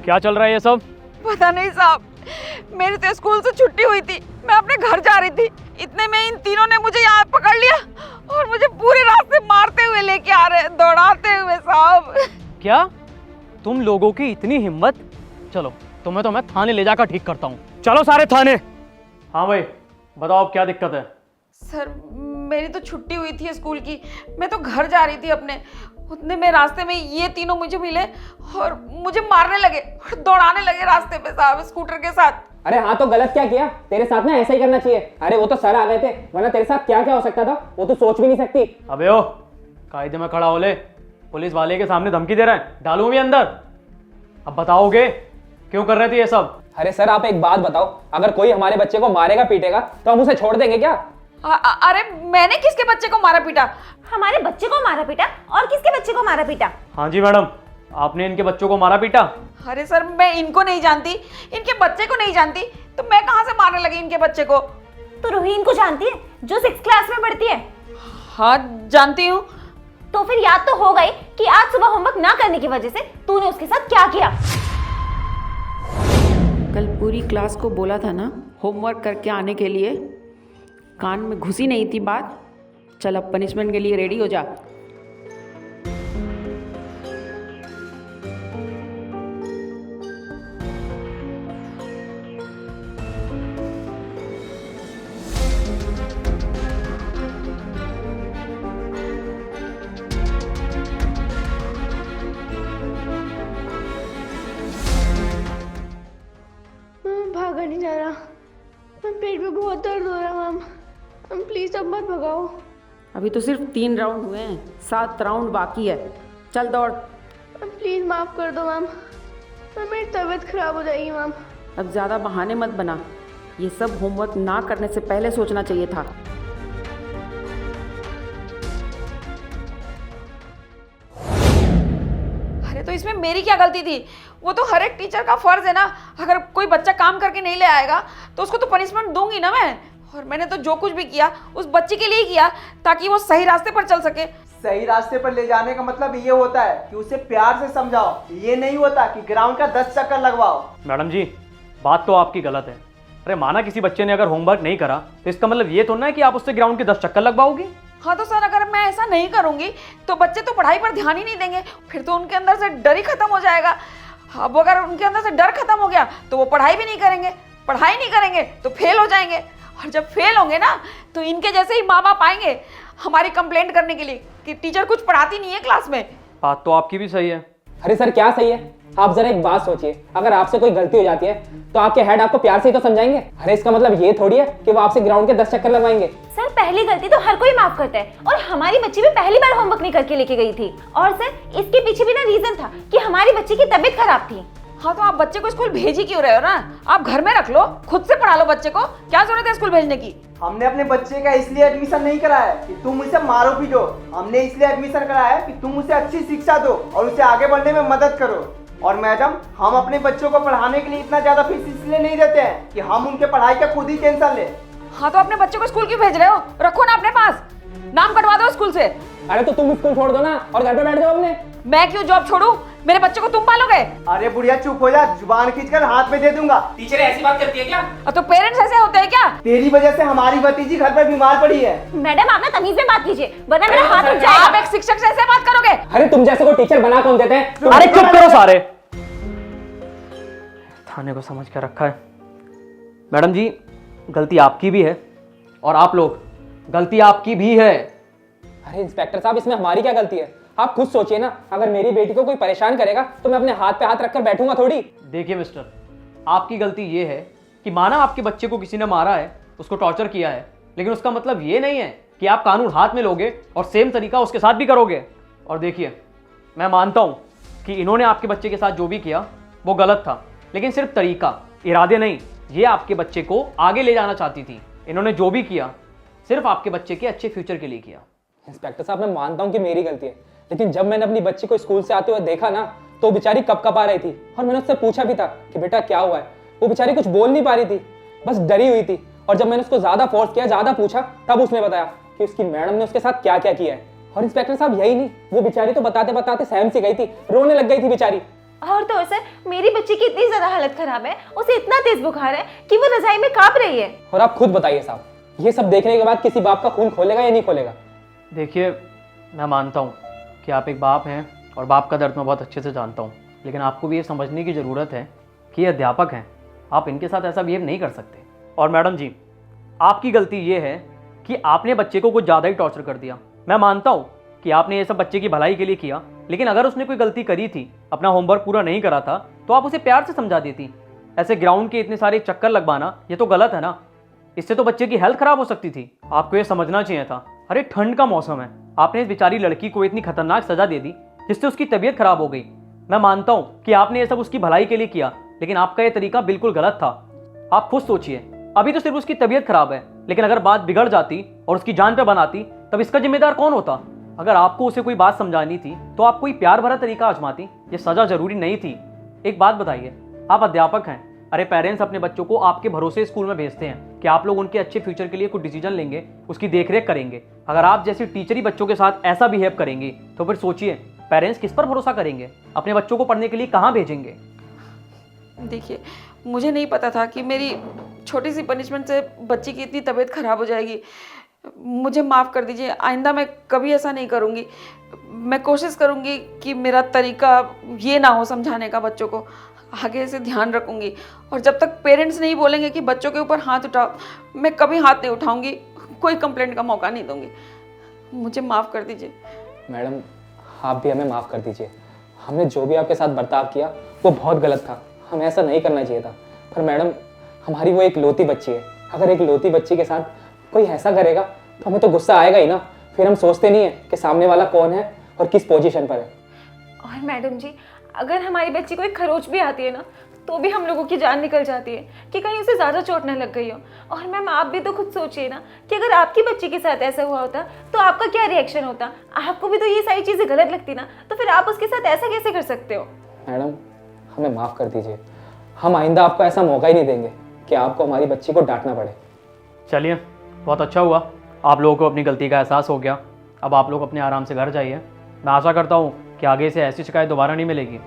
क्या चल रहा है ये सब? पता नहीं साहब, मेरी तो स्कूल से छुट्टी हुई थी, मैं अपने घर जा रही थी, इतने में इन तीनों ने मुझे यहाँ पकड़ लिया और मुझे पूरे रास्ते मारते हुए लेके आ रहे हैं, दौड़ाते हुए साहब। क्या तुम लोगों की इतनी हिम्मत? चलो तुम्हें तो मैं थाने ले जाकर ठीक करता हूँ। चलो सारे थाने। हाँ भाई बताओ अब क्या दिक्कत है? सर मेरी तो छुट्टी हुई थी स्कूल की, मैं तो घर जा रही थी अपने, उतने में रास्ते में ये तीनों मुझे मिले और मुझे मारने लगे और दौड़ाने लगे रास्ते पे साहब स्कूटर के साथ। अरे हाँ तो गलत क्या किया? तेरे साथ ना ऐसा ही करना चाहिए। अरे वो तो सर आ गए थे, वरना तेरे साथ क्या क्या हो सकता था वो तो सोच भी नहीं सकती। अबे ओ कायदे में खड़ा हो ले, पुलिस वाले के सामने धमकी दे रहे हैं, डालूं भी अंदर? अब बताओगे क्यों कर रहे थे ये सब? अरे सर आप एक बात बताओ, अगर कोई हमारे बच्चे को मारेगा पीटेगा तो हम उसे छोड़ देंगे क्या? अरे मैंने किसके बच्चे को मारा पीटा? हमारे बच्चे को मारा पीटा? और किसके बच्चे को मारा पीटा? हाँ जी मैडम, आपने इनके बच्चों को मारा पीटा? अरे सर मैं इनको नहीं जानती, इनके बच्चे को नहीं जानती, तो मैं कहाँ से मारने लगी इनके बच्चे को? तो रोहीन को जानती है जो 6th क्लास में पढ़ती है? हाँ जानती हूँ। तो फिर याद तो हो गई कि आज सुबह होमवर्क ना करने की वजह से तूने उसके साथ क्या किया। कल पूरी क्लास को बोला था ना होमवर्क करके आने के लिए, कान में घुसी नहीं थी बात। चल अब पनिशमेंट के लिए रेडी हो जा। भागा नहीं जा रहा, पेट में बहुत दर्द हो रहा है। मैम प्लीज अब मत भगाओ। अभी तो सिर्फ 3 राउंड हुए हैं, 7 राउंड बाकी है। चल दौड़। मैम प्लीज माफ कर दो मैम, मेरी तबीयत खराब हो जाएगी मैम। अब ज़्यादा बहाने मत बना, ये सब होमवर्क ना करने से पहले सोचना चाहिए था। अरे तो इसमें मेरी क्या गलती थी? वो तो हर एक टीचर का फर्ज है ना, अगर कोई बच्चा काम करके नहीं ले आएगा तो उसको तो पनिशमेंट दूंगी ना मैं। और मैंने तो जो कुछ भी किया उस बच्चे के लिए किया ताकि वो सही रास्ते पर चल सके। सही रास्ते पर ले जाने का मतलब ये होता है कि उसे प्यार से समझाओ, ये नहीं होता कि ग्राउंड का 10 चक्कर लगवाओ। मैडम जी बात तो आपकी गलत है। अरे माना किसी बच्चे ने अगर होमवर्क नहीं करा तो इसका मतलब ये तो ना है कि आप उससे ग्राउंड के 10 चक्कर लगवाओगे। हाँ तो सर अगर मैं ऐसा नहीं करूंगी तो बच्चे तो पढ़ाई पर ध्यान ही नहीं देंगे, फिर तो उनके अंदर से डर ही खत्म हो जाएगा। अब अगर उनके अंदर से डर खत्म हो गया तो वो पढ़ाई भी नहीं करेंगे, पढ़ाई नहीं करेंगे तो फेल हो जाएंगे, और जब फेल होंगे ना तो इनके जैसे ही माँ बाप आएंगे हमारी कंप्लेंट करने के लिए कि टीचर कुछ पढ़ाती नहीं है क्लास में। बात तो आपकी भी सही है। अरे सर क्या सही है? आप जरा एक बात सोचिए, अगर आपसे कोई गलती हो जाती है तो आपके हेड आपको प्यार से ही तो समझाएंगे। अरे इसका मतलब ये थोड़ी है कि वो आपसे ग्राउंड के 10 चक्कर लगवाएंगे। सर पहली गलती तो हर कोई माफ करता है, और हमारी बच्ची भी पहली बार होमवर्क नहीं करके लेके गई थी। और सर इसके पीछे भी ना रीजन था कि हमारी बच्ची की तबीयत खराब थी। हाँ तो आप बच्चे को स्कूल भेज ही क्यों रहे हो ना? आप घर में रख लो, खुद से पढ़ा लो बच्चे को, क्या जरूरत है स्कूल भेजने की? हमने अपने बच्चे का इसलिए एडमिशन नहीं कराया कि तुम उसे मारो पीटो, हमने इसलिए एडमिशन कराया है कि तुम उसे अच्छी शिक्षा दो और उसे आगे बढ़ने में मदद करो। और मैडम हम अपने बच्चों को पढ़ाने के लिए इतना ज्यादा फीस इसलिए नहीं देते हैं कि हम उनके पढ़ाई का खुद ही टेंशन ले। हाँ तो अपने बच्चे को स्कूल क्यों भेज रहे हो? रखो ना अपने पास, नाम कटवा दो स्कूल से। अरे तो तुम स्कूल छोड़ दो ना और घर पे बैठ जाओ अपने। मैं क्यों जॉब छोड़ूं? मेरे बच्चे को तुम पालोगे? अरे बुढ़िया चुप हो जा, जुबान खींचकर हाथ में दे दूंगा। टीचर ऐसी बात करती है क्या? तो पेरेंट्स ऐसे होते हैं क्या? तेरी वजह से हमारी भतीजी घर पर बीमार पड़ी है। मैडम आप ना तमीज में बात कीजिए, वरना मेरा हाथ उठ जाएगा। आप एक शिक्षक से ऐसे बात करोगे? अरे तुम जैसे को टीचर बना कौन देते हैं? अरे चुप करो सारे, थाने को समझ कर रखा है। मैडम जी गलती आपकी भी है और आप लोग गलती आपकी भी है। अरे इंस्पेक्टर साहब इसमें हमारी क्या गलती है? आप खुद सोचिए ना, अगर मेरी बेटी को कोई परेशान करेगा तो मैं अपने हाथ पे हाथ रखकर बैठूंगा थोड़ी। देखिए मिस्टर, आपकी गलती ये है कि माना आपके बच्चे को किसी ने मारा है, उसको टॉर्चर किया है, लेकिन उसका मतलब ये नहीं है कि आप कानून हाथ में लोगे और सेम तरीका उसके साथ भी करोगे। और देखिए मैं मानता हूँ कि इन्होंने आपके बच्चे के साथ जो भी किया वो गलत था, लेकिन सिर्फ तरीका, इरादे नहीं। ये आपके बच्चे को आगे ले जाना चाहती थी। इन्होंने जो भी किया सिर्फ आपके बच्चे के अच्छे फ्यूचर के लिए किया। इंस्पेक्टर साहब मैं मानता हूँ कि मेरी गलती है, लेकिन जब मैंने अपनी बच्ची को स्कूल से आते हुए देखा ना तो वो बेचारी कप कपा रही थी, और मैंने उससे पूछा भी था कि बेटा क्या हुआ है। वो बेचारी कुछ बोल नहीं पा रही थी, बस डरी हुई थी। और जब मैंने उसको ज्यादा फोर्स किया, ज्यादा पूछा, तब उसने बताया कि उसकी मैडम ने उसके साथ क्या क्या किया है। और इंस्पेक्टर साहब यही नहीं, वो बेचारी तो बताते बताते सहम सी गई थी, रोने लग गई थी बेचारी। और तो और सर, मेरी बच्ची की इतनी ज्यादा हालत खराब है, उसे इतना तेज बुखार है कि वो रजाई में कांप रही है। और आप खुद बताइए साहब, ये सब देखने के बाद किसी बाप का खून खोलेगा या नहीं खोलेगा? देखिए, मैं मानता हूँ कि आप एक बाप हैं और बाप का दर्द मैं बहुत अच्छे से जानता हूँ, लेकिन आपको भी ये समझने की ज़रूरत है कि ये अध्यापक हैं, आप इनके साथ ऐसा बिहेव नहीं कर सकते। और मैडम जी, आपकी गलती ये है कि आपने बच्चे को कुछ ज़्यादा ही टॉर्चर कर दिया। मैं मानता हूँ कि आपने ये सब बच्चे की भलाई के लिए किया, लेकिन अगर उसने कोई गलती करी थी, अपना होमवर्क पूरा नहीं करा था, तो आप उसे प्यार से समझा देती। ऐसे ग्राउंड के इतने सारे चक्कर लगवाना ये तो गलत है ना, इससे तो बच्चे की हेल्थ खराब हो सकती थी। आपको ये समझना चाहिए था। अरे ठंड का मौसम है, आपने इस बेचारी लड़की को इतनी खतरनाक सजा दे दी जिससे उसकी तबीयत खराब हो गई। मैं मानता हूँ कि आपने ये सब उसकी भलाई के लिए किया, लेकिन आपका ये तरीका बिल्कुल गलत था। आप खुद सोचिए, अभी तो सिर्फ उसकी तबीयत खराब है, लेकिन अगर बात बिगड़ जाती और उसकी जान पे बनाती, तब इसका जिम्मेदार कौन होता? अगर आपको उसे कोई बात समझानी थी तो आप कोई प्यार भरा तरीका आजमाती, ये सजा जरूरी नहीं थी। एक बात बताइए, आप अध्यापक हैं, अरे पेरेंट्स अपने बच्चों को आपके भरोसे स्कूल में भेजते हैं कि आप लोग उनके अच्छे फ्यूचर के लिए कुछ डिसीजन लेंगे, उसकी देखरेख करेंगे। अगर आप जैसे टीचर ही बच्चों के साथ ऐसा बिहेव करेंगे तो फिर सोचिए पेरेंट्स किस पर भरोसा करेंगे, अपने बच्चों को पढ़ने के लिए कहाँ भेजेंगे? देखिए, मुझे नहीं पता था कि मेरी छोटी सी पनिशमेंट से बच्ची की इतनी तबीयत खराब हो जाएगी। मुझे माफ़ कर दीजिए, आइंदा मैं कभी ऐसा नहीं करूँगी। मैं कोशिश करूँगी कि मेरा तरीका ये ना हो समझाने का बच्चों को, आगे से ध्यान रखूँगी। और जब तक पेरेंट्स नहीं बोलेंगे कि बच्चों के ऊपर हाथ उठाओ, मैं कभी हाथ नहीं उठाऊँगी, कोई कंप्लेंट का मौका नहीं दूँगी। मुझे माफ़ कर दीजिए। मैडम, आप भी हमें माफ़ कर दीजिए। हमने जो भी आपके साथ बर्ताव किया वो बहुत गलत था, हमें ऐसा नहीं करना चाहिए था। पर मैडम, हमारी वो एक लौती बच्ची है, अगर एक लौती बच्ची के साथ कोई ऐसा करेगा तो हमें तो गुस्सा आएगा ही ना। फिर हम सोचते नहीं है कि सामने वाला कौन है और किस पोजीशन पर है। और मैडम जी, अगर हमारी बच्ची को एक खरोच भी आती है ना, तो भी हम लोगों की जान निकल जाती है कि कहीं उसे ज़्यादा चोट न लग गई हो। और मैम, आप भी तो खुद सोचिए ना कि अगर आपकी बच्ची के साथ ऐसा हुआ होता तो आपका क्या रिएक्शन होता? आपको भी तो ये सारी चीज़ें गलत लगती ना, तो फिर आप उसके साथ ऐसा कैसे कर सकते हो? मैडम, हमें माफ़ कर दीजिए, हम आइंदा आपको ऐसा मौका ही नहीं देंगे कि आपको हमारी बच्ची को डांटना पड़े। चलिए, बहुत अच्छा हुआ, आप लोगों को अपनी गलती का एहसास हो गया। अब आप लोग अपने आराम से घर जाइए। मैं आशा करता हूँ कि आगे से ऐसी शिकायत दोबारा नहीं मिलेगी।